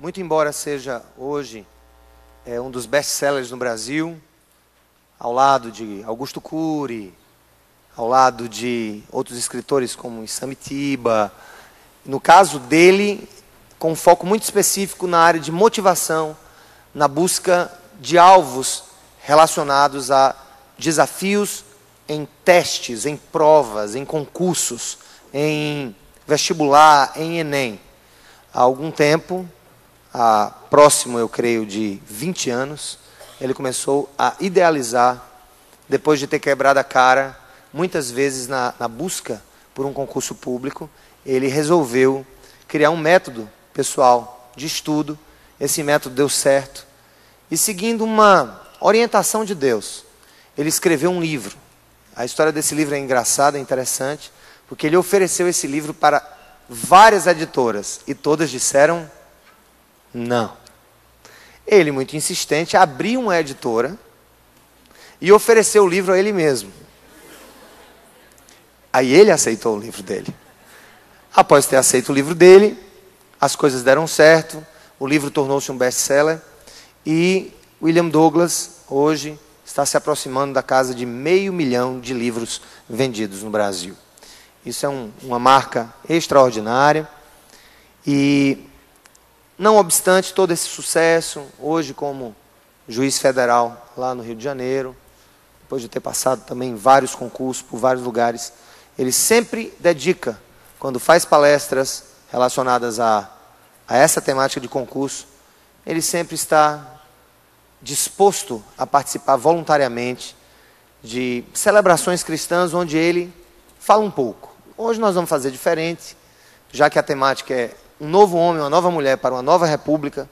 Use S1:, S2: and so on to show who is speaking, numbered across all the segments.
S1: Muito embora seja hoje um dos best-sellers no Brasil, ao lado de Augusto Cury, ao lado de outros escritores como Samitiba, no caso dele, com um foco muito específico na área de motivação, na busca de alvos relacionados a desafios em testes, em provas, em concursos, em vestibular, em Enem. Há algum tempo, próximo, eu creio, de 20 anos, ele começou a idealizar, depois de ter quebrado a cara, muitas vezes na busca por um concurso público, ele resolveu criar um método pessoal de estudo. Esse método deu certo. E seguindo uma orientação de Deus, ele escreveu um livro. A história desse livro é engraçada, é interessante, porque ele ofereceu esse livro para várias editoras e todas disseram não. Ele, muito insistente, abriu uma editora e ofereceu o livro a ele mesmo. Aí ele aceitou o livro dele. Após ter aceito o livro dele, as coisas deram certo, o livro tornou-se um best-seller e William Douglas, hoje, está se aproximando da casa de 500 mil de livros vendidos no Brasil. Isso é uma marca extraordinária e, não obstante todo esse sucesso, hoje como juiz federal lá no Rio de Janeiro, depois de ter passado também vários concursos por vários lugares, ele sempre dedica, quando faz palestras relacionadas a essa temática de concurso, ele sempre está disposto a participar voluntariamente de celebrações cristãs onde ele fala um pouco. Hoje nós vamos fazer diferente, já que a temática é um novo homem, uma nova mulher para uma nova república.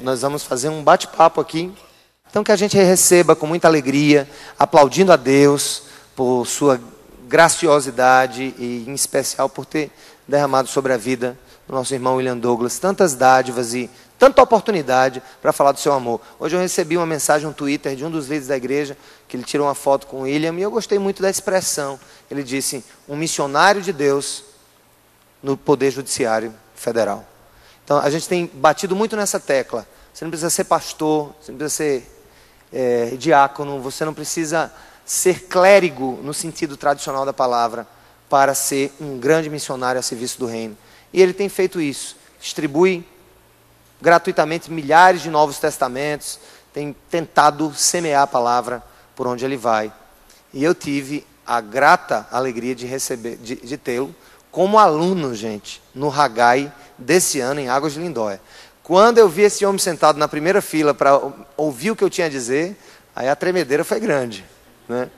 S1: Nós vamos fazer um bate-papo aqui. Então que a gente receba com muita alegria, aplaudindo a Deus por sua graciosidade e em especial por ter derramado sobre a vida do nosso irmão William Douglas tantas dádivas e tanta oportunidade para falar do seu amor. Hoje eu recebi uma mensagem no Twitter de um dos líderes da igreja, que ele tirou uma foto com o William, e eu gostei muito da expressão. Ele disse, um missionário de Deus no Poder Judiciário Federal. Então a gente tem batido muito nessa tecla. Você não precisa ser pastor, você não precisa ser diácono, você não precisa ser clérigo no sentido tradicional da palavra para ser um grande missionário a serviço do reino. E ele tem feito isso. Distribui gratuitamente milhares de novos testamentos, tem tentado semear a palavra por onde ele vai. E eu tive a grata alegria de tê-lo como aluno, gente, no Haggai desse ano em Águas de Lindóia. Quando eu vi esse homem sentado na primeira fila para ouvir o que eu tinha a dizer, aí a tremedeira foi grande, né?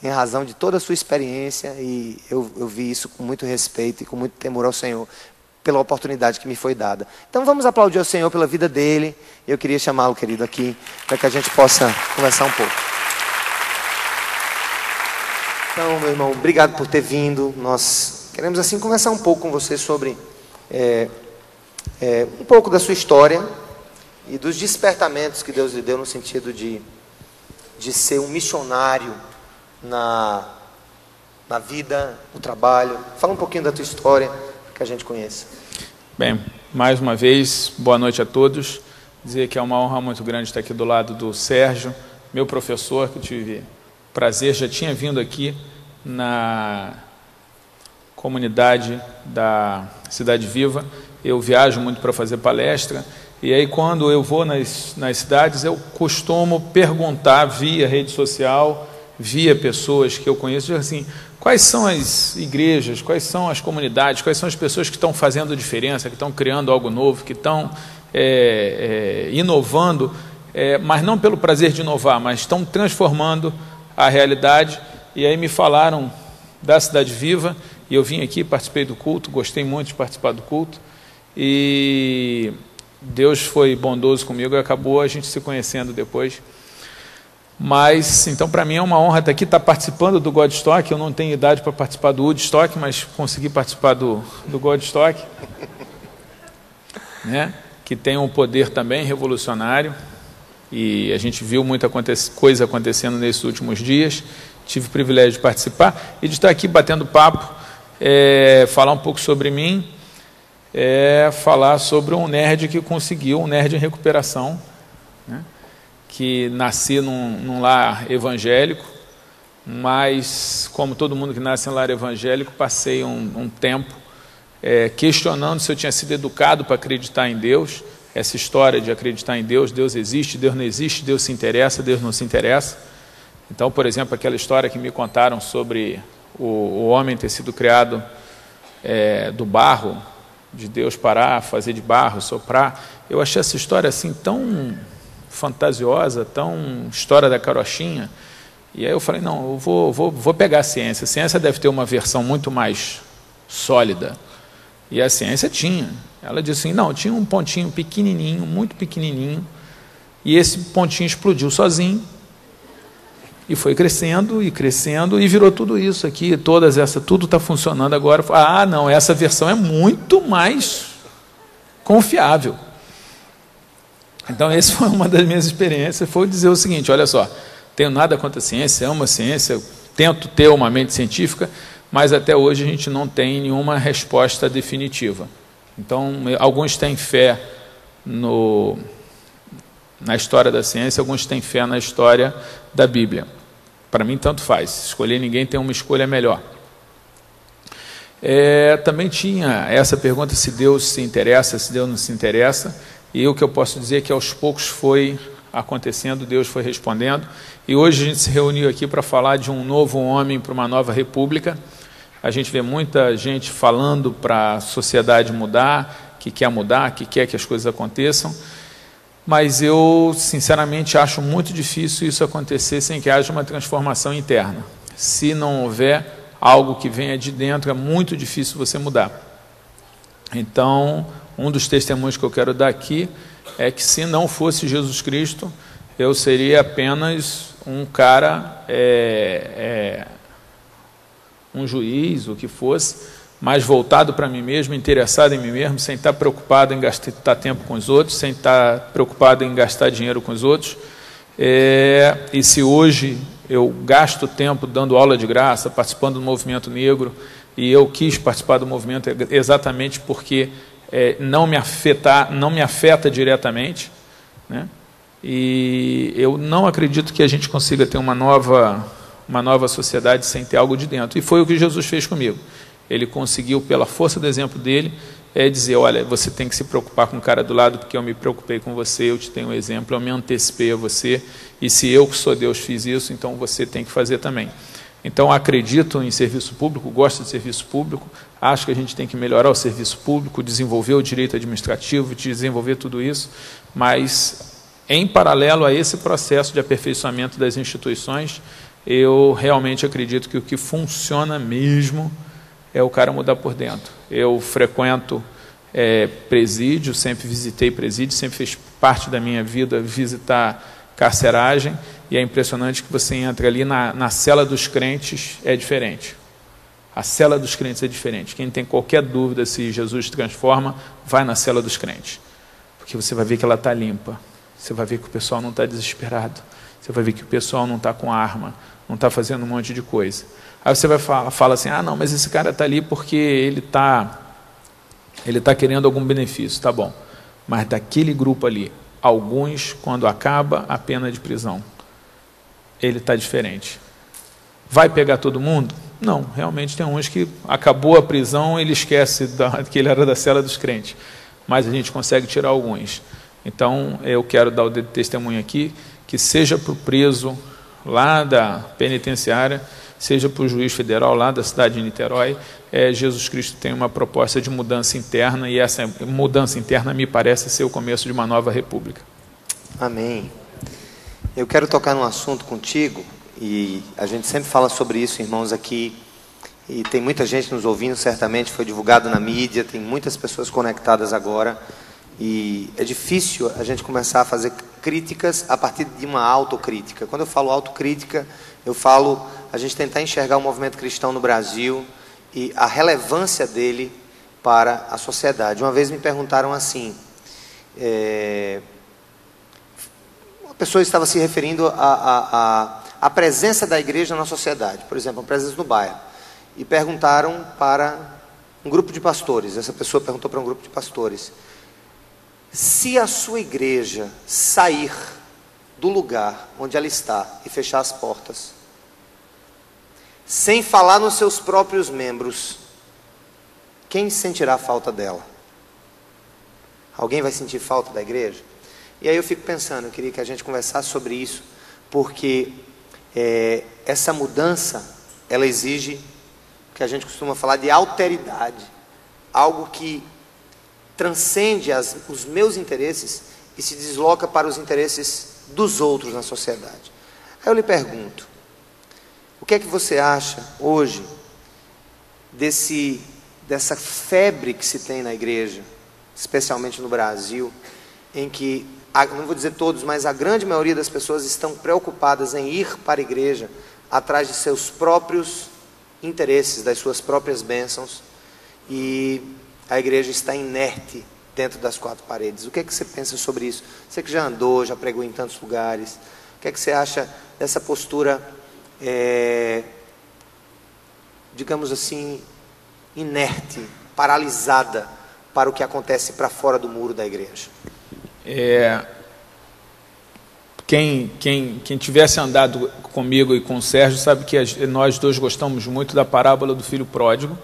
S1: Em razão de toda a sua experiência, e eu vi isso com muito respeito e com muito temor ao Senhor, pela oportunidade que me foi dada. Então vamos aplaudir ao Senhor pela vida dele. Eu queria chamá-lo, querido, aqui, para que a gente possa conversar um pouco. Então, meu irmão, obrigado por ter vindo. Nós queremos, assim, conversar um pouco com você sobre um pouco da sua história e dos despertamentos que Deus lhe deu no sentido de ser um missionário na vida, no trabalho. Fala um pouquinho da tua história, que a gente conheça.
S2: Bem, mais uma vez, boa noite a todos. Dizer que é uma honra muito grande estar aqui do lado do Sérgio, meu professor, que eu tive prazer, já tinha vindo aqui na comunidade da Cidade Viva. Eu viajo muito para fazer palestra, e aí quando eu vou nas cidades, eu costumo perguntar via rede social, via pessoas que eu conheço, assim, quais são as igrejas, quais são as comunidades, quais são as pessoas que estão fazendo diferença, que estão criando algo novo, que estão inovando, mas não pelo prazer de inovar, mas estão transformando a realidade. E aí me falaram da Cidade Viva, e eu vim aqui, participei do culto, gostei muito de participar do culto, e Deus foi bondoso comigo e acabou a gente se conhecendo depois. Mas, então, para mim é uma honra estar aqui, estar participando do Godstock. Eu não tenho idade para participar do Woodstock, mas consegui participar do Godstock, né? Que tem um poder também revolucionário, e a gente viu muita coisa acontecendo nesses últimos dias. Tive o privilégio de participar e de estar aqui batendo papo, falar um pouco sobre mim. é falar sobre um nerd que conseguiu, um nerd em recuperação, né? Que nasci num lar evangélico, mas, como todo mundo que nasce em lar evangélico, passei um tempo questionando se eu tinha sido educado para acreditar em Deus, essa história de acreditar em Deus, Deus existe, Deus não existe, Deus se interessa, Deus não se interessa. Então, por exemplo, aquela história que me contaram sobre o homem ter sido criado do barro, de Deus parar, fazer de barro, soprar. Eu achei essa história assim tão fantasiosa, tão história da carochinha. E aí eu falei, não, eu vou pegar a ciência. A ciência deve ter uma versão muito mais sólida. E a ciência tinha. Ela disse assim, não, tinha um pontinho pequenininho, muito pequenininho, e esse pontinho explodiu sozinho, e foi crescendo, e virou tudo isso aqui, tudo está funcionando agora. Ah, não, essa versão é muito mais confiável. Então, essa foi uma das minhas experiências, foi dizer o seguinte, olha só, tenho nada contra a ciência, amo a ciência, tento ter uma mente científica, mas até hoje a gente não tem nenhuma resposta definitiva. Então, alguns têm fé na história da ciência, alguns têm fé na história da Bíblia. Para mim, tanto faz. Escolher ninguém tem uma escolha melhor. Também tinha essa pergunta se Deus se interessa, se Deus não se interessa. E o que eu posso dizer é que aos poucos foi acontecendo, Deus foi respondendo. E hoje a gente se reuniu aqui para falar de um novo homem para uma nova república. A gente vê muita gente falando para a sociedade mudar, que quer que as coisas aconteçam. Mas eu, sinceramente, acho muito difícil isso acontecer sem que haja uma transformação interna. Se não houver algo que venha de dentro, é muito difícil você mudar. Então, um dos testemunhos que eu quero dar aqui é que, se não fosse Jesus Cristo, eu seria apenas um cara, um juiz, o que fosse, mais voltado para mim mesmo, interessado em mim mesmo, sem estar preocupado em gastar tempo com os outros, sem estar preocupado em gastar dinheiro com os outros. E se hoje eu gasto tempo dando aula de graça, participando do movimento negro, e eu quis participar do movimento exatamente porque não me afeta diretamente, né? E eu não acredito que a gente consiga ter uma nova sociedade sem ter algo de dentro. E foi o que Jesus fez comigo. Ele conseguiu, pela força do exemplo dele, dizer, olha, você tem que se preocupar com o cara do lado, porque eu me preocupei com você, eu te tenho um exemplo, eu me antecipei a você, e se eu, que sou Deus, fiz isso, então você tem que fazer também. Então, acredito em serviço público, gosto de serviço público, acho que a gente tem que melhorar o serviço público, desenvolver o direito administrativo, desenvolver tudo isso, mas, em paralelo a esse processo de aperfeiçoamento das instituições, eu realmente acredito que o que funciona mesmo é o cara mudar por dentro. Eu frequento presídio, sempre visitei presídio, sempre fez parte da minha vida visitar carceragem, e é impressionante que você entra ali na cela dos crentes, é diferente. A cela dos crentes é diferente. Quem tem qualquer dúvida se Jesus transforma, vai na cela dos crentes, porque você vai ver que ela está limpa, você vai ver que o pessoal não está desesperado, você vai ver que o pessoal não está com arma, não está fazendo um monte de coisa. Aí você vai fala assim, não, mas esse cara está ali porque ele tá querendo algum benefício, tá bom. Mas daquele grupo ali, alguns, quando acaba a pena de prisão, ele está diferente. Vai pegar todo mundo? Não, realmente tem uns que acabou a prisão, ele esquece que ele era da cela dos crentes. Mas a gente consegue tirar alguns. Então, eu quero dar o testemunho aqui, que seja para o preso lá da penitenciária, seja para o juiz federal lá da cidade de Niterói, Jesus Cristo tem uma proposta de mudança interna, e essa mudança interna me parece ser o começo de uma nova república.
S1: Amém. Eu quero tocar num assunto contigo, e a gente sempre fala sobre isso, irmãos, aqui, e tem muita gente nos ouvindo, certamente foi divulgado na mídia, tem muitas pessoas conectadas agora, e é difícil a gente começar a fazer críticas a partir de uma autocrítica. Quando eu falo autocrítica, eu falo a gente tentar enxergar o movimento cristão no Brasil e a relevância dele para a sociedade. Uma vez me perguntaram assim, uma pessoa estava se referindo à presença da igreja na sociedade, por exemplo, a presença no bairro, e perguntaram para Um grupo de pastores, essa pessoa perguntou para um grupo de pastores: se a sua igreja sair do lugar onde ela está e fechar as portas, sem falar nos seus próprios membros, quem sentirá a falta dela? Alguém vai sentir falta da igreja? E aí eu fico pensando, eu queria que a gente conversasse sobre isso, porque essa mudança, ela exige o que a gente costuma falar de alteridade, algo que transcende os meus interesses e se desloca para os interesses dos outros na sociedade. Aí eu lhe pergunto, o que é que você acha hoje dessa febre que se tem na igreja, especialmente no Brasil, em que, não vou dizer todos, mas a grande maioria das pessoas estão preocupadas em ir para a igreja atrás de seus próprios interesses, das suas próprias bênçãos, e a igreja está inerte dentro das quatro paredes. O que é que você pensa sobre isso? Você que já andou, já pregou em tantos lugares, o que é que você acha dessa postura, digamos assim, inerte, paralisada para o que acontece para fora do muro da igreja?
S2: Quem tivesse andado comigo e com o Sérgio sabe que nós dois gostamos muito da parábola do filho pródigo,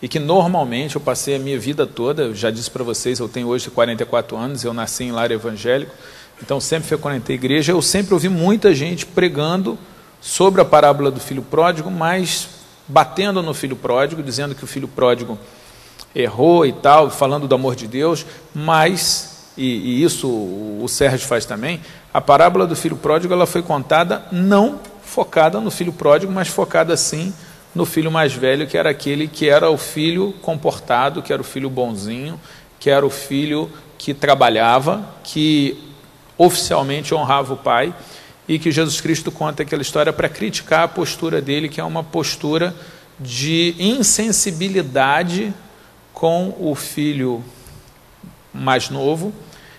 S2: e que normalmente eu passei a minha vida toda, eu já disse para vocês, eu tenho hoje 44 anos, eu nasci em lar evangélico, então sempre frequentei a igreja, eu sempre ouvi muita gente pregando sobre a parábola do filho pródigo, mas batendo no filho pródigo, dizendo que o filho pródigo errou e tal, falando do amor de Deus, mas, e isso o Sérgio faz também, a parábola do filho pródigo, ela foi contada não focada no filho pródigo, mas focada sim no filho mais velho, que era aquele que era o filho comportado, que era o filho bonzinho, que era o filho que trabalhava, que oficialmente honrava o pai, e que Jesus Cristo conta aquela história para criticar a postura dele, que é uma postura de insensibilidade com o filho mais novo,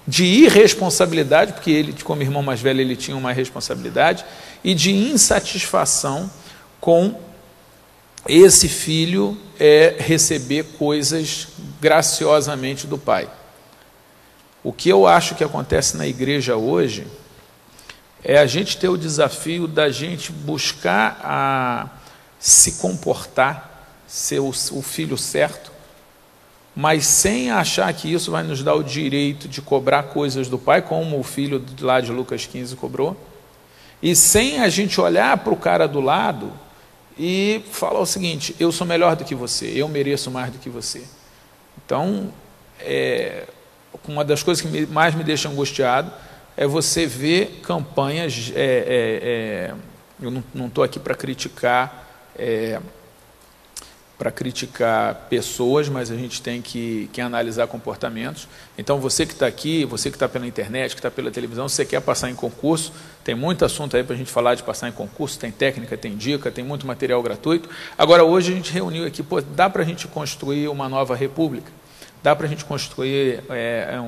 S2: de irresponsabilidade, porque ele, como irmão mais velho, ele tinha uma responsabilidade, e de insatisfação com esse filho receber coisas graciosamente do pai. O que eu acho que acontece na igreja hoje é a gente ter o desafio da gente buscar se comportar, ser o filho certo, mas sem achar que isso vai nos dar o direito de cobrar coisas do pai, como o filho lá de Lucas 15 cobrou, e sem a gente olhar para o cara do lado e falar o seguinte: eu sou melhor do que você, eu mereço mais do que você. Então, uma das coisas que mais me deixa angustiado é você ver campanhas, eu não estou aqui para criticar pessoas, mas a gente tem que analisar comportamentos. Então, você que está aqui, você que está pela internet, que está pela televisão, você quer passar em concurso, tem muito assunto aí para a gente falar de passar em concurso, tem técnica, tem dica, tem muito material gratuito. Agora, hoje a gente reuniu aqui, dá para a gente construir uma nova república? Dá para a gente construir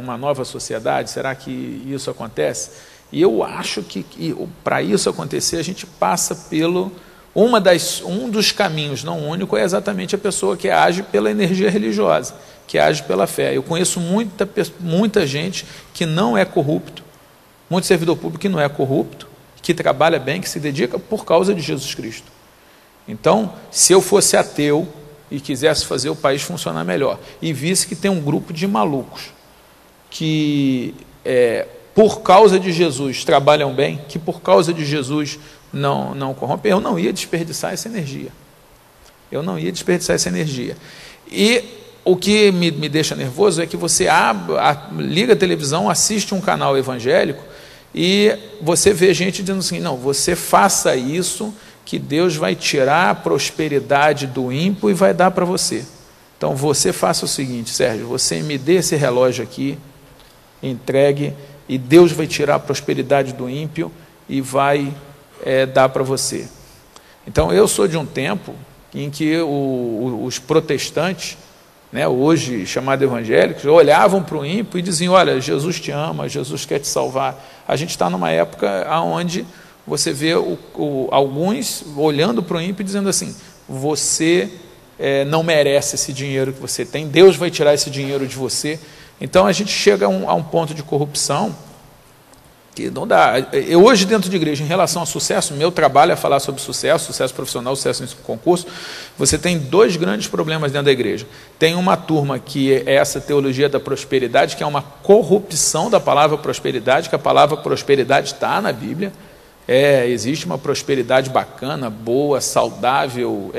S2: uma nova sociedade? Será que isso acontece? E eu acho que para isso acontecer, a gente passa pelo... Um dos caminhos, não o único, é exatamente a pessoa que age pela energia religiosa, que age pela fé. Eu conheço muita gente que não é corrupto, muito servidor público que não é corrupto, que trabalha bem, que se dedica por causa de Jesus Cristo. Então, se eu fosse ateu e quisesse fazer o país funcionar melhor, e visse que tem um grupo de malucos que, por causa de Jesus, trabalham bem, que por causa de Jesus não corrompem, eu não ia desperdiçar essa energia. Eu não ia desperdiçar essa energia. E o que me deixa nervoso é que você liga a televisão, assiste um canal evangélico e você vê gente dizendo assim: não, você faça isso que Deus vai tirar a prosperidade do ímpio e vai dar para você. Então você faça o seguinte, Sérgio, você me dê esse relógio aqui, entregue, e Deus vai tirar a prosperidade do ímpio e vai dar para você. Então eu sou de um tempo em que os protestantes, hoje chamados evangélicos, olhavam para o ímpio e diziam: olha, Jesus te ama, Jesus quer te salvar. A gente está numa época onde você vê alguns olhando para o ímpio e dizendo assim: você não merece esse dinheiro que você tem, Deus vai tirar esse dinheiro de você. Então a gente chega a um ponto de corrupção que não dá. Eu hoje dentro de igreja, em relação ao sucesso, meu trabalho é falar sobre sucesso profissional, sucesso em concurso. Você tem dois grandes problemas dentro da igreja. Tem uma turma que é essa teologia da prosperidade, que é uma corrupção da palavra prosperidade, que a palavra prosperidade está na Bíblia. Existe uma prosperidade bacana, boa, saudável,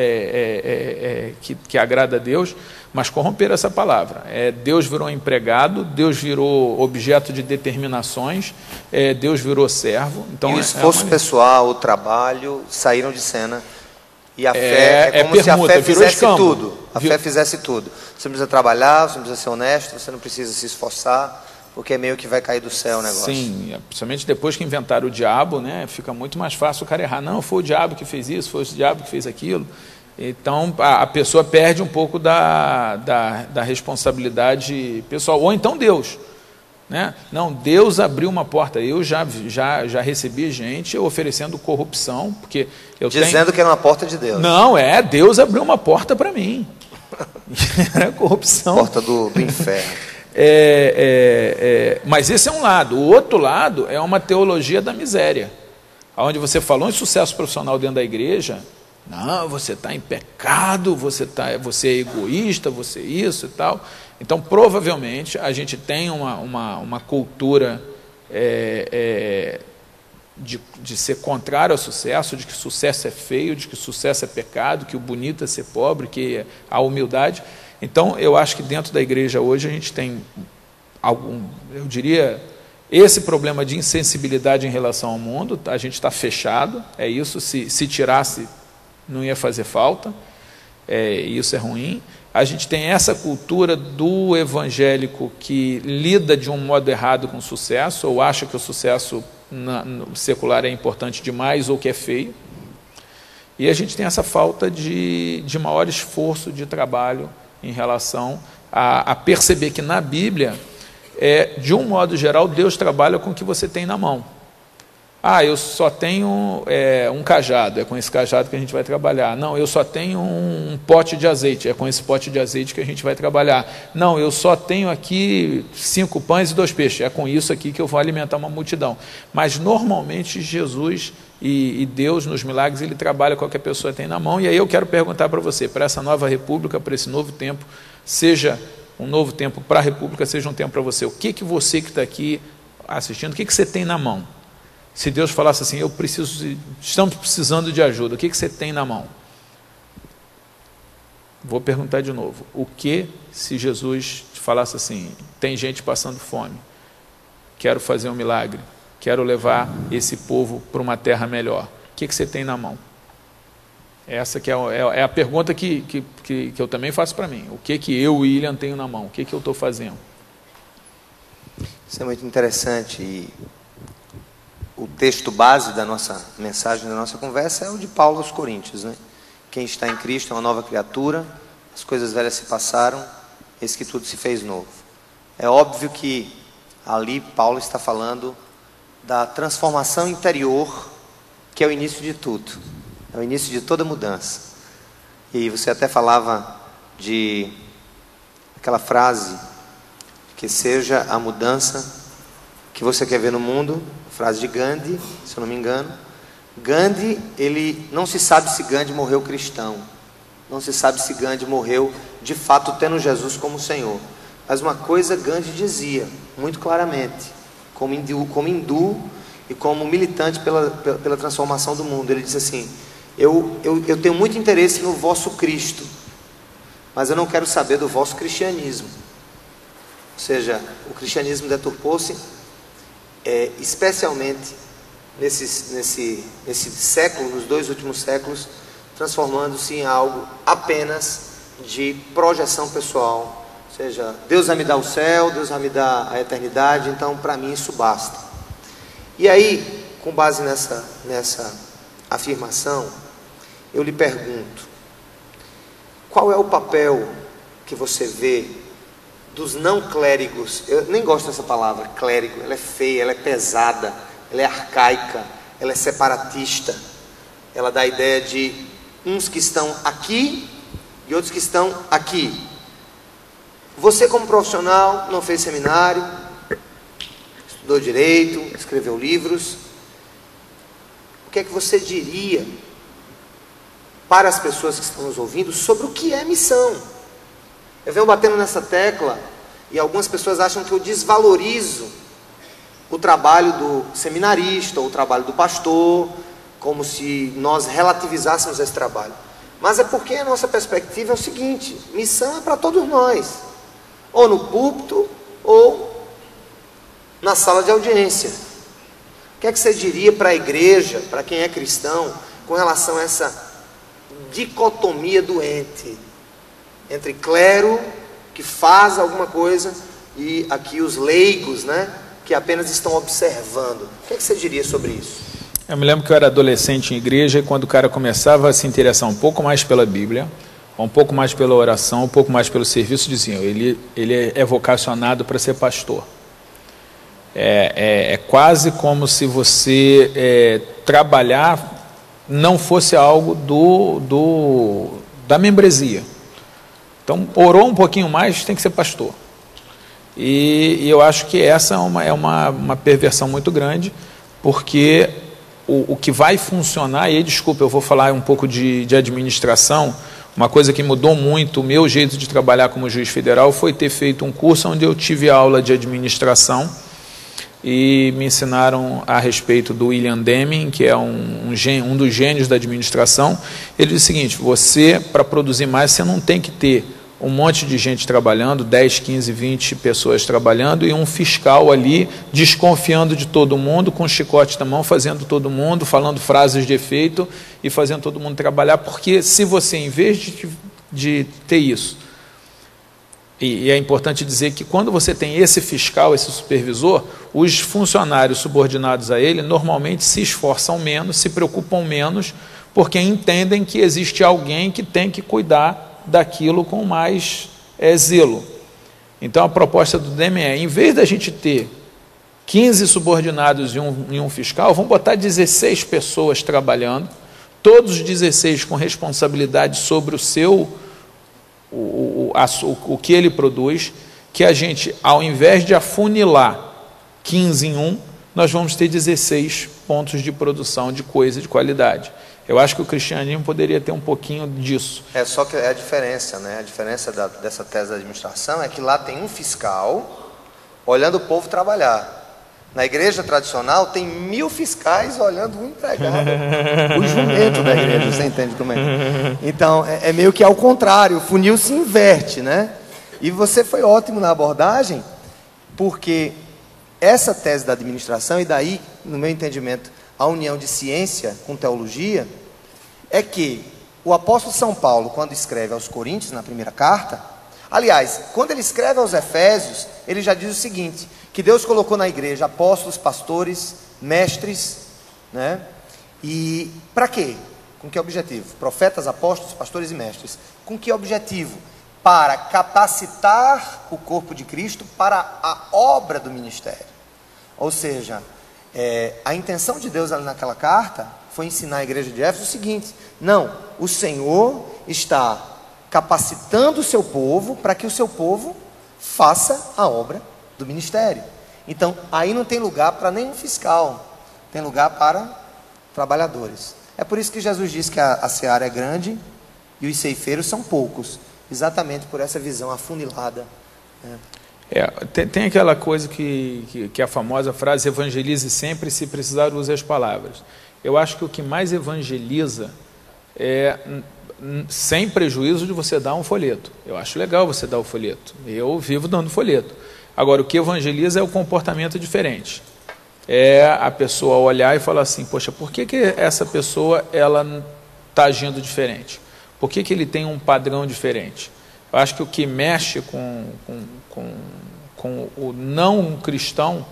S2: que agrada a Deus, mas corromper essa palavra. Deus virou empregado, Deus virou objeto de determinações, Deus virou servo. Então,
S1: e o esforço pessoal, o trabalho, saíram de cena. E a fé é como se a fé fizesse tudo. A fé fizesse tudo. Você não precisa trabalhar, você não precisa ser honesto, você não precisa se esforçar, porque meio que vai cair do céu o negócio.
S2: Sim, principalmente depois que inventaram o diabo, né, fica muito mais fácil o cara errar. Não, foi o diabo que fez isso, foi o diabo que fez aquilo. Então, a pessoa perde um pouco da responsabilidade pessoal. Ou então Deus. Né? Não, Deus abriu uma porta. Eu já recebi gente oferecendo corrupção. Porque
S1: dizendo que era uma porta de Deus.
S2: Não, Deus abriu uma porta para mim. Era corrupção.
S1: Porta do inferno.
S2: Mas esse é um lado. O outro lado é uma teologia da miséria, onde você falou em sucesso profissional dentro da igreja. Não, você está em pecado, você é egoísta, você isso e tal. Então, provavelmente, a gente tem uma cultura de ser contrário ao sucesso, de que sucesso é feio, de que sucesso é pecado, que o bonito é ser pobre, que a humildade. Então, eu acho que dentro da igreja hoje a gente tem eu diria, esse problema de insensibilidade em relação ao mundo. A gente está fechado, isso, se tirasse, não ia fazer falta, isso é ruim. A gente tem essa cultura do evangélico que lida de um modo errado com o sucesso, ou acha que o sucesso no secular é importante demais, ou que é feio. E a gente tem essa falta de maior esforço de trabalho em relação a perceber que na Bíblia, de um modo geral, Deus trabalha com o que você tem na mão. Eu só tenho um cajado, é com esse cajado que a gente vai trabalhar. Não, eu só tenho um pote de azeite, é com esse pote de azeite que a gente vai trabalhar. Não, eu só tenho aqui 5 pães e 2 peixes, é com isso aqui que eu vou alimentar uma multidão. Mas normalmente Jesus e Deus, nos milagres, Ele trabalha com o que a pessoa tem na mão. E aí eu quero perguntar para você, para essa nova república, para esse novo tempo, seja um novo tempo para a república, seja um tempo para você. O que você que está aqui assistindo, o que você tem na mão? Se Deus falasse assim, estamos precisando de ajuda, o que você tem na mão? Vou perguntar de novo. O que se Jesus te falasse assim, tem gente passando fome, quero fazer um milagre, quero levar esse povo para uma terra melhor, o que você tem na mão? Essa que é a pergunta que eu também faço para mim. O que eu, William, tenho na mão? O que eu estou fazendo?
S1: Isso é muito interessante. E o texto base da nossa mensagem, da nossa conversa, é o de Paulo aos Coríntios, né? Quem está em Cristo é uma nova criatura, as coisas velhas se passaram, eis que tudo se fez novo. É óbvio que ali Paulo está falando da transformação interior, que é o início de tudo, é o início de toda mudança. E você até falava de aquela frase, que seja a mudança que você quer ver no mundo, frase de Gandhi, se eu não me engano. Gandhi, ele não se sabe se Gandhi morreu cristão, não se sabe se Gandhi morreu de fato tendo Jesus como Senhor, mas uma coisa Gandhi dizia muito claramente, como hindu e como militante pela transformação do mundo. Ele disse assim: eu tenho muito interesse no vosso Cristo, mas eu não quero saber do vosso cristianismo. Ou seja, o cristianismo deturpou-se, especialmente nesse século, nos 2 últimos séculos, transformando-se em algo apenas de projeção pessoal. Ou seja, Deus vai me dar o céu, Deus vai me dar a eternidade, então para mim isso basta. E aí, com base nessa afirmação, eu lhe pergunto: qual é o papel que você vê dos não clérigos? Eu nem gosto dessa palavra, clérigo. Ela é feia, ela é pesada, ela é arcaica, ela é separatista. Ela dá a ideia de uns que estão aqui e outros que estão aqui. Você, como profissional, não fez seminário, estudou direito, escreveu livros. O que é que você diria para as pessoas que estão nos ouvindo sobre o que é missão? Eu venho batendo nessa tecla e algumas pessoas acham que eu desvalorizo o trabalho do seminarista ou o trabalho do pastor, como se nós relativizássemos esse trabalho. Mas é porque a nossa perspectiva é o seguinte: missão é para todos nós, ou no púlpito ou na sala de audiência. O que é que você diria para a igreja, para quem é cristão, com relação a essa dicotomia doente entre clero, que faz alguma coisa, e aqui os leigos, né, que apenas estão observando? O que é que você diria sobre isso?
S2: Eu me lembro que eu era adolescente em igreja, e quando o cara começava a se interessar um pouco mais pela Bíblia, um pouco mais pela oração, um pouco mais pelo serviço, diziam: ele é vocacionado para ser pastor. É quase como se você trabalhar não fosse algo da membresia. Então, orou um pouquinho mais, tem que ser pastor. E eu acho que essa é uma perversão muito grande, porque o que vai funcionar, e aí, desculpa, eu vou falar um pouco de administração. Uma coisa que mudou muito o meu jeito de trabalhar como juiz federal foi ter feito um curso onde eu tive aula de administração, e me ensinaram a respeito do William Deming, que é um dos gênios da administração. Ele diz o seguinte: você, para produzir mais, você não tem que ter um monte de gente trabalhando, 10, 15, 20 pessoas trabalhando, e um fiscal ali desconfiando de todo mundo, com um chicote na mão, fazendo todo mundo, falando frases de efeito e fazendo todo mundo trabalhar. Porque se você, em vez de ter isso, e é importante dizer que quando você tem esse fiscal, esse supervisor, os funcionários subordinados a ele normalmente se esforçam menos, se preocupam menos, porque entendem que existe alguém que tem que cuidar daquilo com mais zelo. Então a proposta do DEM é: em vez da gente ter 15 subordinados e um fiscal, vamos botar 16 pessoas trabalhando, todos os 16 com responsabilidade sobre o que ele produz, que a gente, ao invés de afunilar 15 em um, nós vamos ter 16 pontos de produção de coisa de qualidade. Eu acho que o cristianismo poderia ter um pouquinho disso.
S1: Só que é a diferença, né? A diferença dessa tese da administração é que lá tem um fiscal olhando o povo trabalhar. Na igreja tradicional tem 1000 fiscais olhando um empregado, o jumento da igreja, você entende como é? Então, é meio que ao contrário, o funil se inverte, né? E você foi ótimo na abordagem, porque essa tese da administração, e daí, no meu entendimento, a união de ciência com teologia, é que o apóstolo São Paulo, quando escreve aos Coríntios, na primeira carta, aliás, quando ele escreve aos Efésios, ele já diz o seguinte: que Deus colocou na igreja apóstolos, pastores, mestres, né? E para quê? Com que objetivo? Profetas, apóstolos, pastores e mestres. Com que objetivo? Para capacitar o corpo de Cristo para a obra do ministério. Ou seja, a intenção de Deus ali naquela carta foi ensinar a igreja de Éfeso o seguinte: não, o Senhor está capacitando o seu povo para que o seu povo faça a obra do ministério. Então, aí não tem lugar para nenhum fiscal, tem lugar para trabalhadores. É por isso que Jesus diz que a seara é grande e os ceifeiros são poucos, exatamente por essa visão afunilada, né?
S2: Tem aquela coisa que é a famosa frase: evangelize sempre, se precisar use as palavras. Eu acho que o que mais evangeliza é, sem prejuízo de você dar um folheto. Eu acho legal você dar o folheto, eu vivo dando folheto. Agora, o que evangeliza é o comportamento diferente. É a pessoa olhar e falar assim: poxa, por que essa pessoa ela está agindo diferente? Por que ele tem um padrão diferente? Eu acho que o que mexe com o não cristão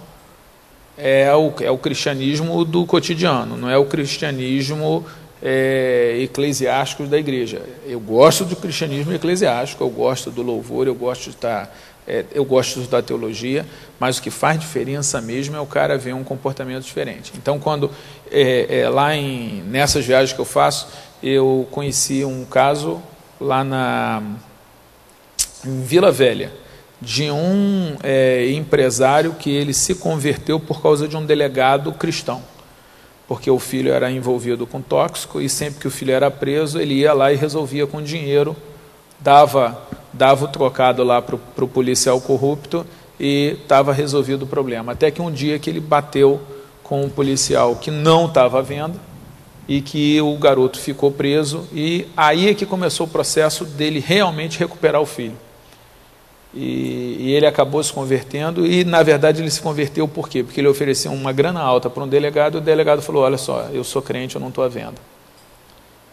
S2: é o cristianismo do cotidiano, não é o cristianismo eclesiástico da igreja. Eu gosto do cristianismo eclesiástico, eu gosto do louvor, eu gosto de estudar teologia, mas o que faz diferença mesmo é o cara ver um comportamento diferente. Então, quando nessas viagens que eu faço, eu conheci um caso lá em Vila Velha, de um empresário que ele se converteu por causa de um delegado cristão, porque o filho era envolvido com tóxico e sempre que o filho era preso, ele ia lá e resolvia com dinheiro, dava o trocado lá para o policial corrupto e estava resolvido o problema. Até que um dia que ele bateu com um policial que não estava à venda e que o garoto ficou preso, e aí é que começou o processo dele realmente recuperar o filho. E ele acabou se convertendo, e na verdade ele se converteu por quê? Porque ele ofereceu uma grana alta para um delegado, e o delegado falou, olha só, eu sou crente, eu não estou à venda.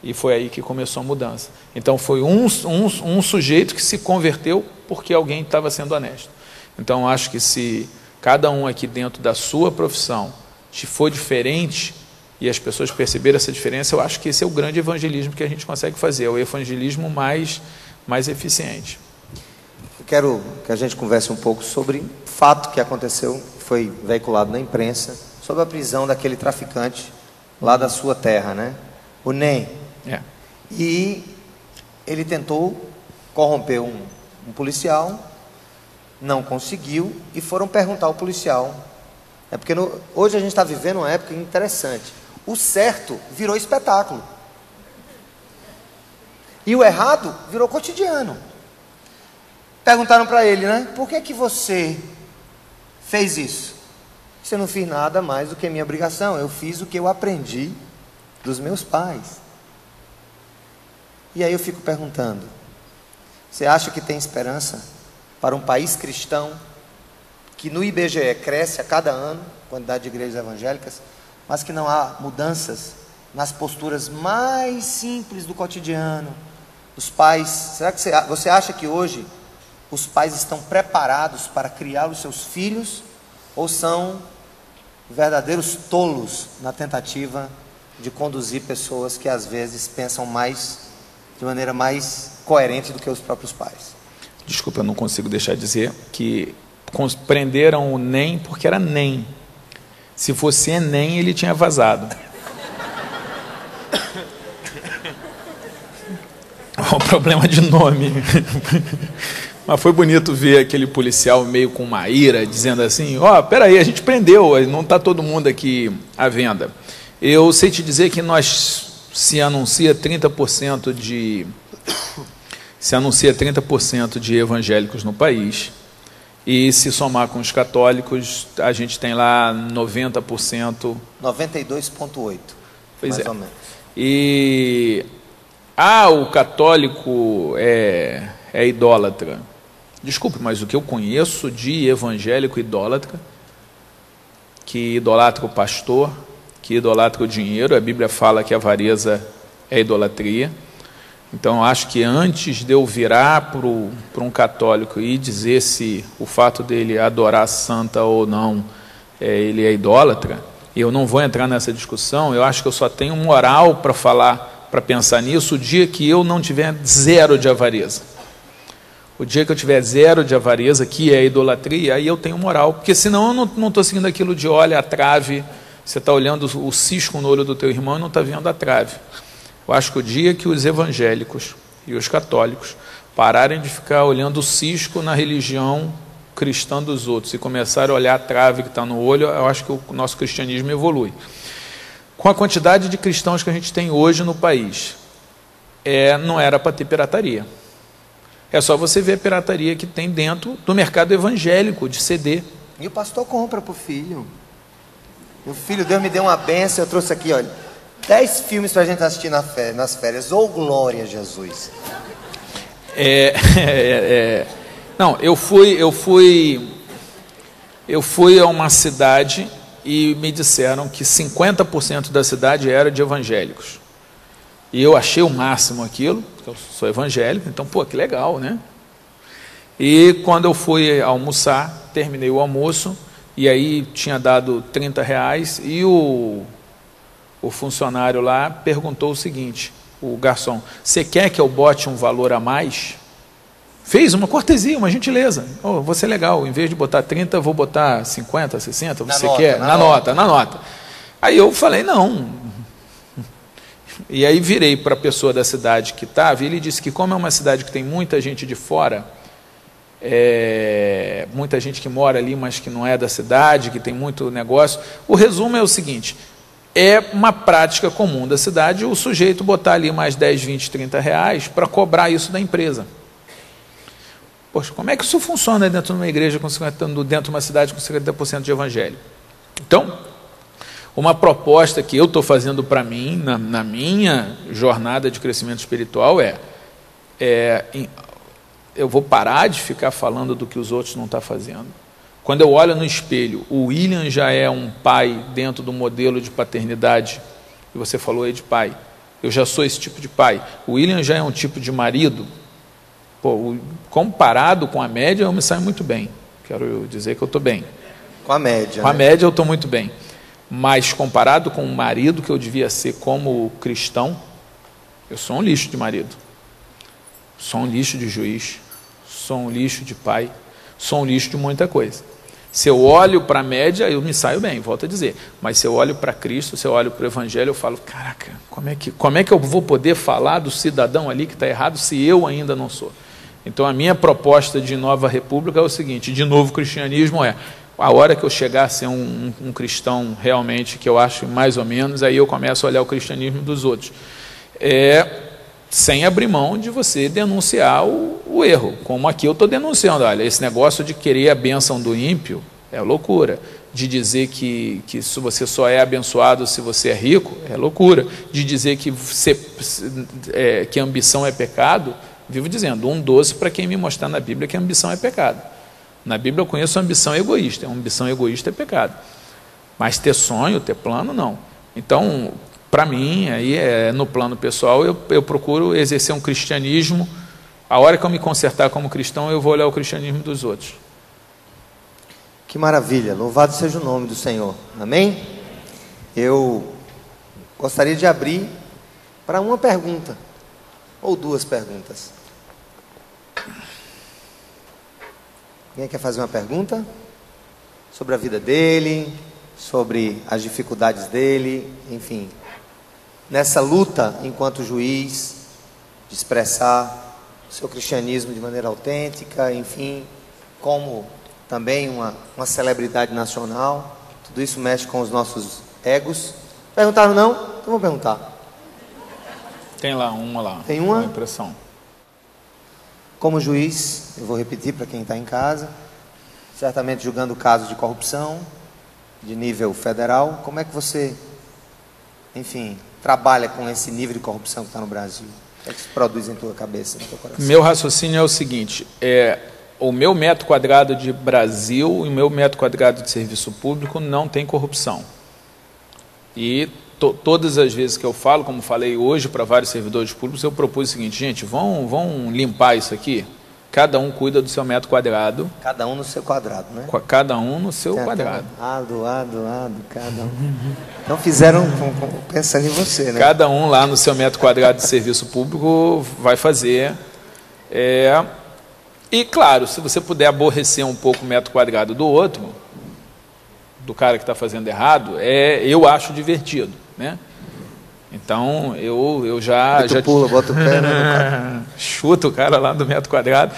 S2: E foi aí que começou a mudança. Então foi um sujeito que se converteu porque alguém estava sendo honesto. Então acho que se cada um aqui dentro da sua profissão se for diferente, e as pessoas perceberem essa diferença, eu acho que esse é o grande evangelismo que a gente consegue fazer, é o evangelismo mais eficiente.
S1: Eu quero que a gente converse um pouco sobre o fato que aconteceu, que foi veiculado na imprensa, sobre a prisão daquele traficante lá da sua terra, né? O NEM. E ele tentou corromper um policial, não conseguiu, e foram perguntar ao policial. Porque hoje a gente está vivendo uma época interessante. O certo virou espetáculo. E o errado virou cotidiano. Perguntaram para ele, né? Por que você fez isso? Eu não fiz nada mais do que minha obrigação. Eu fiz o que eu aprendi dos meus pais. E aí eu fico perguntando, você acha que tem esperança para um país cristão que no IBGE cresce a cada ano, a quantidade de igrejas evangélicas, mas que não há mudanças nas posturas mais simples do cotidiano? Os pais, será que você acha que hoje os pais estão preparados para criar os seus filhos, ou são verdadeiros tolos na tentativa de conduzir pessoas que às vezes pensam de maneira mais coerente do que os próprios pais?
S2: Desculpa, eu não consigo deixar de dizer que prenderam o NEM porque era NEM. Se fosse ENEM, ele tinha vazado. O problema de nome. Mas foi bonito ver aquele policial meio com uma ira, dizendo assim, peraí, a gente prendeu, não está todo mundo aqui à venda. Eu sei te dizer que se anuncia 30% de evangélicos no país, e se somar com os católicos, a gente tem lá 90%.
S1: 92,8%.
S2: Pois
S1: mais ou menos.
S2: E o católico é idólatra. Desculpe, mas o que eu conheço de evangélico idólatra, que idolatra o pastor, que idolatra o dinheiro, a Bíblia fala que a avareza é idolatria. Então, acho que antes de eu virar para um católico e dizer se o fato dele adorar a santa ou não, ele é idólatra, e eu não vou entrar nessa discussão, eu acho que eu só tenho moral para falar, para pensar nisso, o dia que eu não tiver zero de avareza. O dia que eu tiver zero de avareza, que é idolatria, aí eu tenho moral, porque senão eu não estou seguindo aquilo de olha a trave, você está olhando o cisco no olho do teu irmão e não está vendo a trave. Eu acho que o dia que os evangélicos e os católicos pararem de ficar olhando o cisco na religião cristã dos outros e começarem a olhar a trave que está no olho, eu acho que o nosso cristianismo evolui. Com a quantidade de cristãos que a gente tem hoje no país, não era para ter pirataria. É só você ver a pirataria que tem dentro do mercado evangélico de CD.
S1: E o pastor compra para o filho. Meu filho, Deus me deu uma bênção, eu trouxe aqui, olha, 10 filmes para a gente assistir nas férias. Ô, glória a Jesus.
S2: Não, eu fui a uma cidade e me disseram que 50% da cidade era de evangélicos. E eu achei o máximo aquilo, porque eu sou evangélico, então, que legal, né? E quando eu fui almoçar, terminei o almoço, e aí tinha dado R$30, e o funcionário lá perguntou o seguinte, o garçom, você quer que eu bote um valor a mais? Fez uma cortesia, uma gentileza. Vou ser legal, em vez de botar 30, vou botar 50, 60, você quer? Na nota. Aí eu falei, não, E aí virei para a pessoa da cidade que estava, e ele disse que como é uma cidade que tem muita gente de fora, muita gente que mora ali, mas que não é da cidade, que tem muito negócio, o resumo é o seguinte: é uma prática comum da cidade o sujeito botar ali mais 10, 20, 30 reais para cobrar isso da empresa. Poxa, como é que isso funciona dentro de uma igreja, dentro de uma cidade com 50% de evangelho? Então, uma proposta que eu estou fazendo para mim, na minha jornada de crescimento espiritual eu vou parar de ficar falando do que os outros não estão fazendo. Quando eu olho no espelho, o William já é um pai dentro do modelo de paternidade, que você falou aí de pai, eu já sou esse tipo de pai. O William já é um tipo de marido. Pô, comparado com a média, eu me saio muito bem. Quero dizer que eu estou bem.
S1: Com a média.
S2: Com a média eu estou muito bem. Mas comparado com o marido que eu devia ser como cristão, eu sou um lixo de marido. Sou um lixo de juiz. Sou um lixo de pai. Sou um lixo de muita coisa. Se eu olho para a média, eu me saio bem, volto a dizer. Mas se eu olho para Cristo, se eu olho para o Evangelho, eu falo, caraca, como é que eu vou poder falar do cidadão ali que está errado se eu ainda não sou? Então a minha proposta de Nova República é o seguinte: de novo cristianismo a hora que eu chegar a ser um cristão realmente, que eu acho mais ou menos, aí eu começo a olhar o cristianismo dos outros. Sem abrir mão de você denunciar o erro, como aqui eu estou denunciando. Olha, esse negócio de querer a bênção do ímpio é loucura. De dizer que você só é abençoado se você é rico é loucura. De dizer que que a ambição é pecado, vivo dizendo, um doce para quem me mostrar na Bíblia que a ambição é pecado. Na Bíblia eu conheço a ambição egoísta. A ambição egoísta é pecado. Mas ter sonho, ter plano, não. Então, para mim, aí no plano pessoal, eu procuro exercer um cristianismo. A hora que eu me consertar como cristão, eu vou olhar o cristianismo dos outros.
S1: Que maravilha, louvado seja o nome do Senhor, amém? Eu gostaria de abrir para uma pergunta, ou duas perguntas. Alguém quer fazer uma pergunta? Sobre a vida dele, sobre as dificuldades dele, enfim. Nessa luta, enquanto juiz, de expressar o seu cristianismo de maneira autêntica, enfim, como também uma celebridade nacional. Tudo isso mexe com os nossos egos. Perguntaram não? Então vou perguntar.
S2: Tem lá, uma lá.
S1: Tem uma?
S2: Uma impressão.
S1: Como juiz, eu vou repetir para quem está em casa, certamente julgando casos de corrupção, de nível federal, como é que você, enfim, trabalha com esse nível de corrupção que está no Brasil? O que é que se produz em tua cabeça, no teu coração?
S2: Meu raciocínio é o seguinte: o meu metro quadrado de Brasil e o meu metro quadrado de serviço público não tem corrupção. E todas as vezes que eu falo, como falei hoje para vários servidores públicos, eu propus o seguinte: gente, vão limpar isso aqui. Cada um cuida do seu metro quadrado.
S1: Cada um no seu quadrado, né?
S2: Cada um no seu quadrado.
S1: Cada um. Então fizeram pensando em você, né?
S2: Cada um lá no seu metro quadrado de serviço público vai fazer. E claro, se você puder aborrecer um pouco o metro quadrado do outro, do cara que está fazendo errado, eu acho divertido, né? Então eu já
S1: pula, bota o pé, né?
S2: Chuta o cara lá do metro quadrado.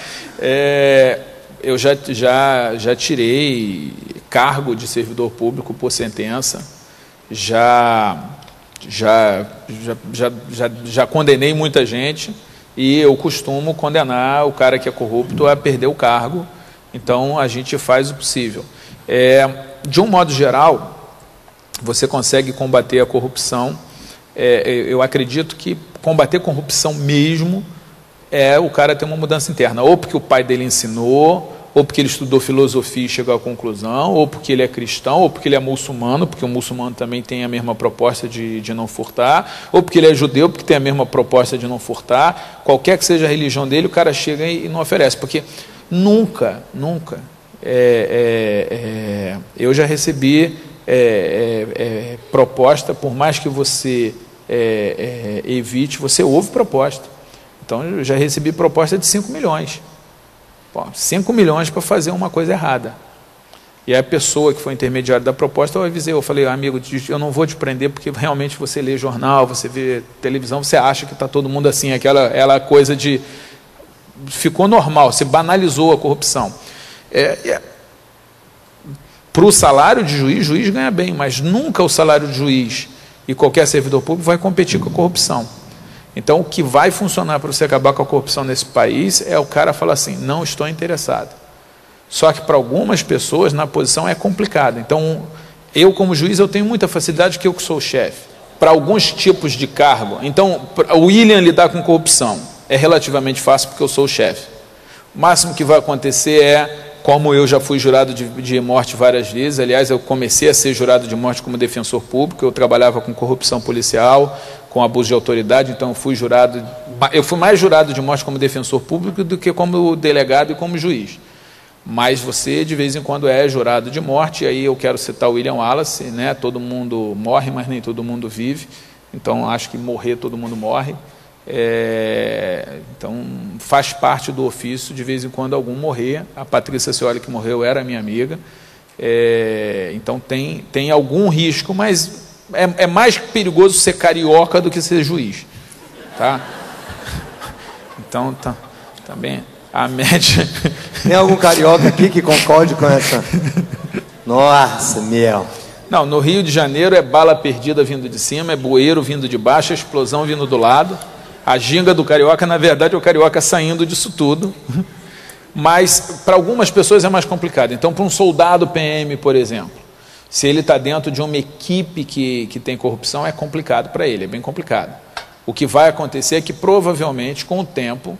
S2: Eu já tirei cargo de servidor público por sentença. Já condenei muita gente, e eu costumo condenar o cara que é corrupto a perder o cargo. Então a gente faz o possível. De um modo geral, você consegue combater a corrupção. Eu acredito que combater corrupção mesmo é o cara ter uma mudança interna, ou porque o pai dele ensinou, ou porque ele estudou filosofia e chegou à conclusão, ou porque ele é cristão, ou porque ele é muçulmano, porque o muçulmano também tem a mesma proposta de não furtar, ou porque ele é judeu, porque tem a mesma proposta de não furtar. Qualquer que seja a religião dele, o cara chega e não oferece, porque nunca eu já recebi proposta, por mais que você evite, você ouve proposta. Então eu já recebi proposta de 5 milhões. 5 milhões para fazer uma coisa errada. E a pessoa que foi intermediária da proposta, eu avisei, eu falei, amigo, eu não vou te prender porque realmente você lê jornal, você vê televisão, você acha que está todo mundo assim, aquela coisa de... Ficou normal, você banalizou a corrupção. Para o salário de juiz ganha bem, mas nunca o salário de juiz e qualquer servidor público vai competir com a corrupção. Então, o que vai funcionar para você acabar com a corrupção nesse país é o cara falar assim, não estou interessado. Só que para algumas pessoas, na posição é complicado. Então, eu como juiz, eu tenho muita facilidade que eu que sou o chefe. Para alguns tipos de cargo. Então, o William lidar com corrupção é relativamente fácil porque eu sou o chefe. O máximo que vai acontecer é, como eu já fui jurado de morte várias vezes, aliás, eu comecei a ser jurado de morte como defensor público, eu trabalhava com corrupção policial, com abuso de autoridade, então eu fui mais jurado de morte como defensor público do que como delegado e como juiz. Mas você, de vez em quando, é jurado de morte, e aí eu quero citar o William Wallace, né? Todo mundo morre, mas nem todo mundo vive, então acho que morrer todo mundo morre. Então, faz parte do ofício, de vez em quando, algum morrer. A Patrícia Cioli, que morreu, era minha amiga. Então, tem algum risco, mas é mais perigoso ser carioca do que ser juiz. Tá? Então, também... A média...
S1: Tem algum carioca aqui que concorde com essa? Nossa, meu.
S2: Não, no Rio de Janeiro é bala perdida vindo de cima, é bueiro vindo de baixo, é explosão vindo do lado. A ginga do carioca, na verdade, é o carioca saindo disso tudo. Mas, para algumas pessoas é mais complicado. Então, para um soldado PM, por exemplo, se ele está dentro de uma equipe que tem corrupção, é complicado para ele, é bem complicado. O que vai acontecer é que, provavelmente, com o tempo...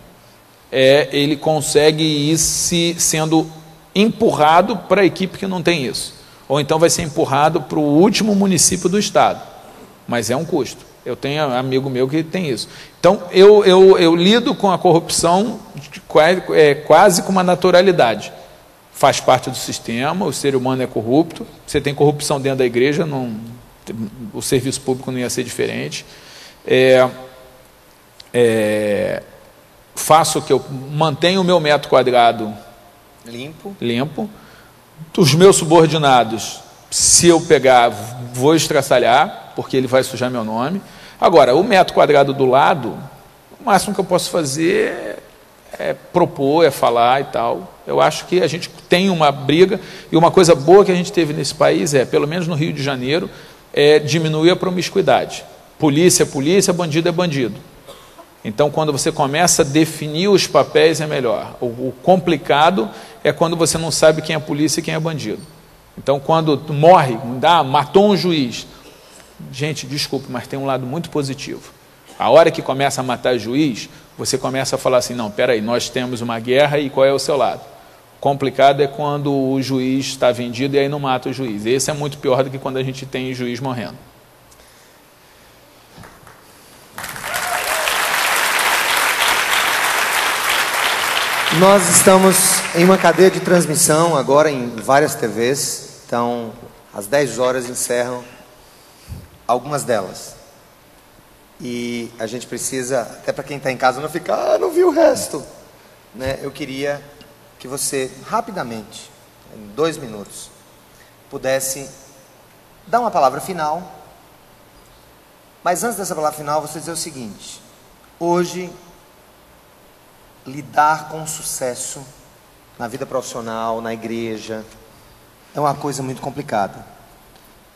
S2: ele consegue ir sendo empurrado para a equipe que não tem isso. Ou então vai ser empurrado para o último município do estado. Mas é um custo. Eu tenho amigo meu que tem isso. Então, eu lido com a corrupção quase com uma naturalidade. Faz parte do sistema, o ser humano é corrupto. Você tem corrupção dentro da igreja, o serviço público não ia ser diferente. Faço que eu mantenho o meu metro quadrado limpo. Os meus subordinados, se eu pegar, vou estraçalhar, porque ele vai sujar meu nome. Agora, o metro quadrado do lado, o máximo que eu posso fazer é propor, é falar e tal. Eu acho que a gente tem uma briga, e uma coisa boa que a gente teve nesse país pelo menos no Rio de Janeiro, diminuir a promiscuidade. Polícia é polícia, bandido é bandido. Então, quando você começa a definir os papéis, é melhor. O complicado é quando você não sabe quem é polícia e quem é bandido. Então, quando matou um juiz. Gente, desculpe, mas tem um lado muito positivo. A hora que começa a matar juiz, você começa a falar assim, não, peraí, nós temos uma guerra e qual é o seu lado? O complicado é quando o juiz está vendido e aí não mata o juiz. Esse é muito pior do que quando a gente tem juiz morrendo.
S1: Nós estamos em uma cadeia de transmissão agora em várias TVs. Então, às 10 horas encerram algumas delas. E a gente precisa, até para quem está em casa não ficar, não viu o resto. Né? Eu queria que você, rapidamente, em 2 minutos, pudesse dar uma palavra final. Mas antes dessa palavra final, você dizer o seguinte: hoje, lidar com sucesso na vida profissional, na igreja, é uma coisa muito complicada.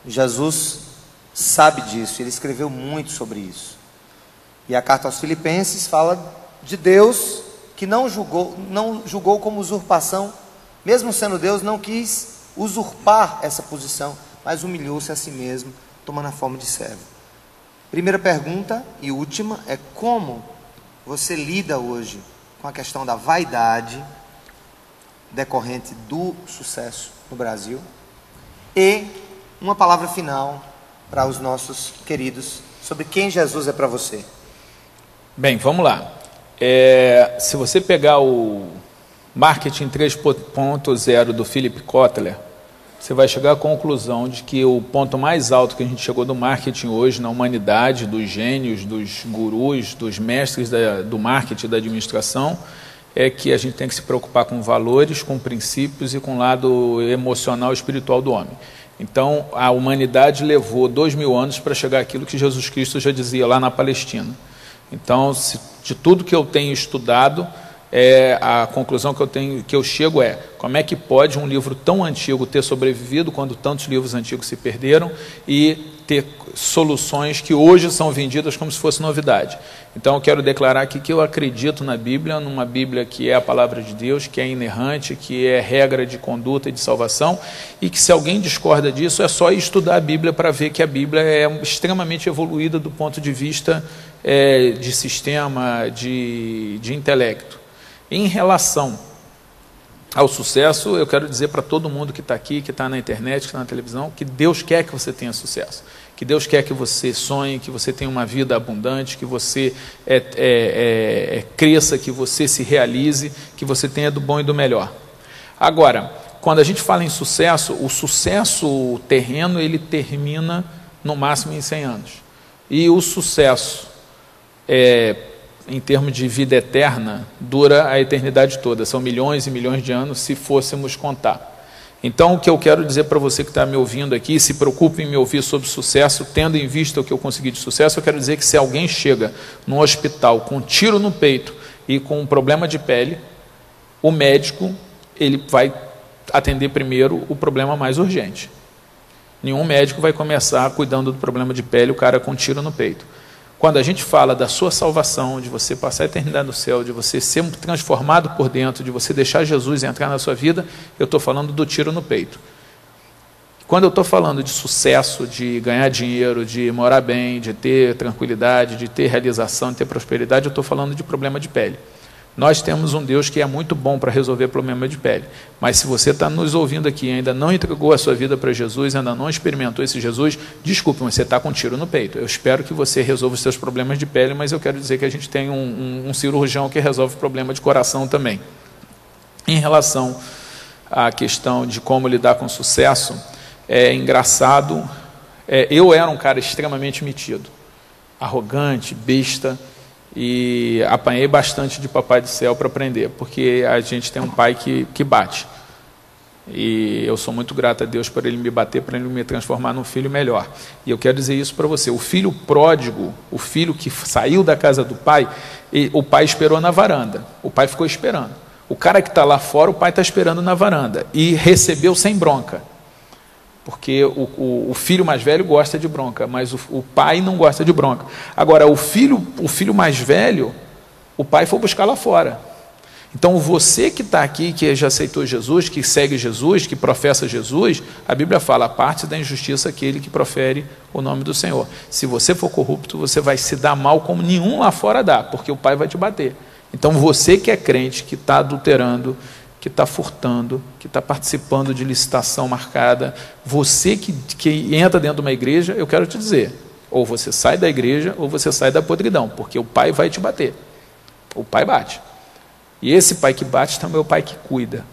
S1: Jesus sabe disso, ele escreveu muito sobre isso. E a carta aos Filipenses fala de Deus que não julgou como usurpação, mesmo sendo Deus, não quis usurpar essa posição, mas humilhou-se a si mesmo, tomando a forma de servo. Primeira pergunta e última é: como você lida hoje com a questão da vaidade decorrente do sucesso no Brasil? E uma palavra final para os nossos queridos sobre quem Jesus é para você.
S2: Bem, vamos lá. Se você pegar o Marketing 3.0 do Philip Kotler, você vai chegar à conclusão de que o ponto mais alto que a gente chegou do marketing hoje na humanidade, dos gênios, dos gurus, dos mestres do marketing, da administração, é que a gente tem que se preocupar com valores, com princípios e com o lado emocional e espiritual do homem. Então, a humanidade levou 2000 anos para chegar àquilo que Jesus Cristo já dizia lá na Palestina. Então, de tudo que eu tenho estudado, a conclusão que eu chego é: como é que pode um livro tão antigo ter sobrevivido quando tantos livros antigos se perderam e ter soluções que hoje são vendidas como se fosse novidade? Então eu quero declarar aqui que eu acredito na Bíblia, numa Bíblia que é a palavra de Deus, que é inerrante, que é regra de conduta e de salvação, e que se alguém discorda disso, é só estudar a Bíblia para ver que a Bíblia é extremamente evoluída do ponto de vista de sistema, de intelecto. Em relação ao sucesso, eu quero dizer para todo mundo que está aqui, que está na internet, que está na televisão, que Deus quer que você tenha sucesso, que Deus quer que você sonhe, que você tenha uma vida abundante, que você cresça, que você se realize, que você tenha do bom e do melhor. Agora, quando a gente fala em sucesso, o sucesso terreno, ele termina no máximo em 100 anos. E o sucesso em termos de vida eterna, dura a eternidade toda. São milhões e milhões de anos, se fôssemos contar. Então, o que eu quero dizer para você que está me ouvindo aqui, se preocupe em me ouvir sobre sucesso, tendo em vista o que eu consegui de sucesso, eu quero dizer que se alguém chega num hospital com um tiro no peito e com um problema de pele, o médico, ele vai atender primeiro o problema mais urgente. Nenhum médico vai começar cuidando do problema de pele, o cara com um tiro no peito. Quando a gente fala da sua salvação, de você passar a eternidade no céu, de você ser transformado por dentro, de você deixar Jesus entrar na sua vida, eu estou falando do tiro no peito. Quando eu estou falando de sucesso, de ganhar dinheiro, de morar bem, de ter tranquilidade, de ter realização, de ter prosperidade, eu estou falando de problema de pele. Nós temos um Deus que é muito bom para resolver problema de pele, mas se você está nos ouvindo aqui e ainda não entregou a sua vida para Jesus, ainda não experimentou esse Jesus, desculpe, mas você está com um tiro no peito. Eu espero que você resolva os seus problemas de pele, mas eu quero dizer que a gente tem um cirurgião que resolve problema de coração também. Em relação à questão de como lidar com sucesso, é engraçado, eu era um cara extremamente metido, arrogante, besta, e apanhei bastante de Papai do Céu para aprender, porque a gente tem um pai que bate, e eu sou muito grato a Deus por ele me bater, para ele me transformar num filho melhor. E eu quero dizer isso para você: o filho pródigo, o filho que saiu da casa do pai, o pai esperou na varanda, o pai ficou esperando. O cara que está lá fora, o pai está esperando na varanda, e recebeu sem bronca, porque o filho mais velho gosta de bronca, mas o pai não gosta de bronca. Agora, o filho mais velho, o pai foi buscar lá fora. Então, você que está aqui, que já aceitou Jesus, que segue Jesus, que professa Jesus, a Bíblia fala: parte da injustiça aquele que profere o nome do Senhor. Se você for corrupto, você vai se dar mal como nenhum lá fora dá, porque o pai vai te bater. Então, você que é crente, que está adulterando, que está furtando, que está participando de licitação marcada, você que entra dentro de uma igreja, eu quero te dizer, ou você sai da igreja, ou você sai da podridão, porque o pai vai te bater. O pai bate. E esse pai que bate também é o pai que cuida.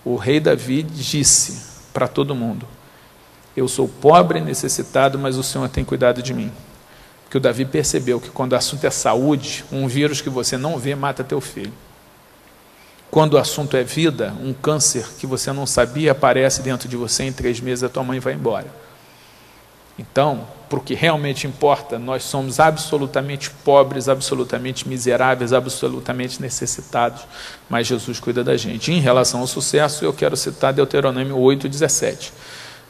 S2: O rei Davi disse para todo mundo: eu sou pobre e necessitado, mas o Senhor tem cuidado de mim. Porque o Davi percebeu que quando o assunto é saúde, um vírus que você não vê mata teu filho. Quando o assunto é vida, um câncer que você não sabia aparece dentro de você, em 3 meses a tua mãe vai embora. Então, para o que realmente importa, nós somos absolutamente pobres, absolutamente miseráveis, absolutamente necessitados, mas Jesus cuida da gente. Em relação ao sucesso, eu quero citar Deuteronômio 8:17.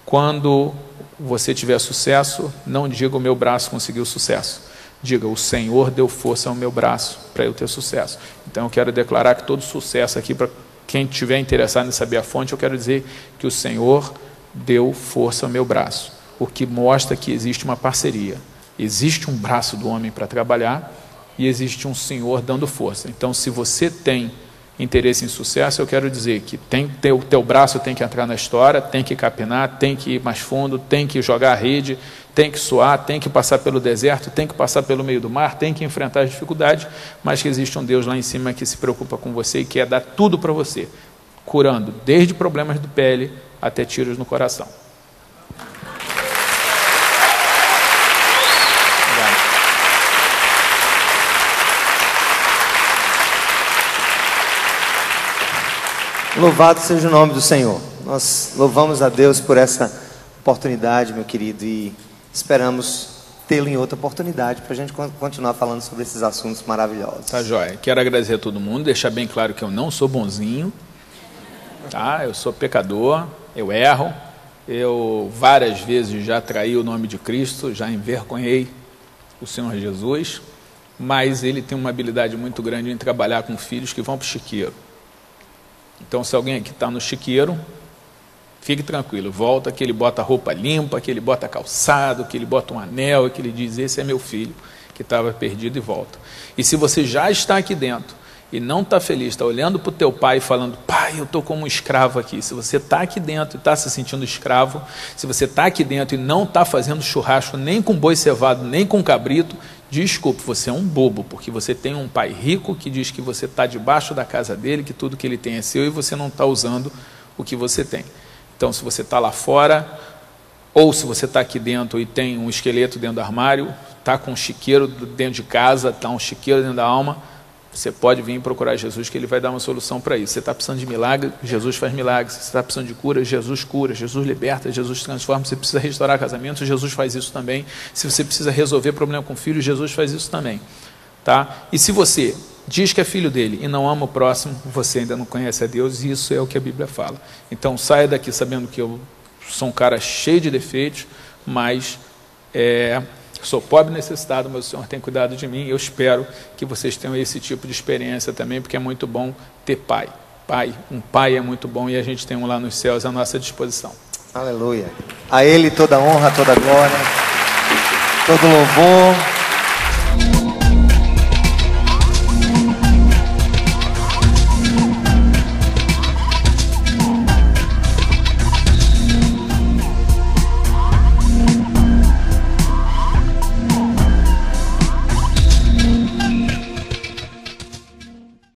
S2: Quando você tiver sucesso, não diga o meu braço conseguiu sucesso. Diga: o Senhor deu força ao meu braço para eu ter sucesso. Então eu quero declarar que todo sucesso aqui, para quem estiver interessado em saber a fonte, eu quero dizer que o Senhor deu força ao meu braço, o que mostra que existe uma parceria. Existe um braço do homem para trabalhar e existe um Senhor dando força. Então, se você tem interesse em sucesso, eu quero dizer que o teu braço tem que entrar na história, tem que capinar, tem que ir mais fundo, tem que jogar a rede, tem que suar, tem que passar pelo deserto, tem que passar pelo meio do mar, tem que enfrentar as dificuldades, mas que existe um Deus lá em cima que se preocupa com você e quer dar tudo para você, curando desde problemas de pele até tiros no coração.
S1: Louvado seja o nome do Senhor. Nós louvamos a Deus por essa oportunidade, meu querido, e esperamos tê-lo em outra oportunidade para a gente continuar falando sobre esses assuntos maravilhosos.
S2: Tá, joia. Quero agradecer a todo mundo, deixar bem claro que eu não sou bonzinho, tá? Eu sou pecador, eu erro, eu várias vezes já traí o nome de Cristo, já envergonhei o Senhor Jesus, mas ele tem uma habilidade muito grande em trabalhar com filhos que vão para o chiqueiro. Então, se alguém aqui está no chiqueiro, fique tranquilo, volta que ele bota roupa limpa, que ele bota calçado, que ele bota um anel, e que ele diz, esse é meu filho, que estava perdido, e volta. E se você já está aqui dentro e não está feliz, está olhando para o teu pai e falando, pai, eu estou como um escravo aqui. Se você está aqui dentro e está se sentindo escravo, se você está aqui dentro e não está fazendo churrasco nem com boi cevado, nem com cabrito, desculpe, você é um bobo, porque você tem um pai rico que diz que você está debaixo da casa dele, que tudo que ele tem é seu, e você não está usando o que você tem. Então, se você está lá fora, ou se você está aqui dentro e tem um esqueleto dentro do armário, está com um chiqueiro dentro de casa, está um chiqueiro dentro da alma, você pode vir procurar Jesus, que ele vai dar uma solução para isso. Você está precisando de milagre, Jesus faz milagres. Você está precisando de cura, Jesus cura, Jesus liberta, Jesus transforma. Você precisa restaurar casamento, Jesus faz isso também. Se você precisa resolver problema com filho, Jesus faz isso também. Tá? E se você diz que é filho dele e não ama o próximo, você ainda não conhece a Deus, e isso é o que a Bíblia fala. Então saia daqui sabendo que eu sou um cara cheio de defeitos, mas sou pobre e necessitado, mas o Senhor tem cuidado de mim. Eu espero que vocês tenham esse tipo de experiência também, porque é muito bom ter pai. Um pai é muito bom, e a gente tem um lá nos céus à nossa disposição.
S1: Aleluia. A Ele toda honra, toda glória, todo louvor.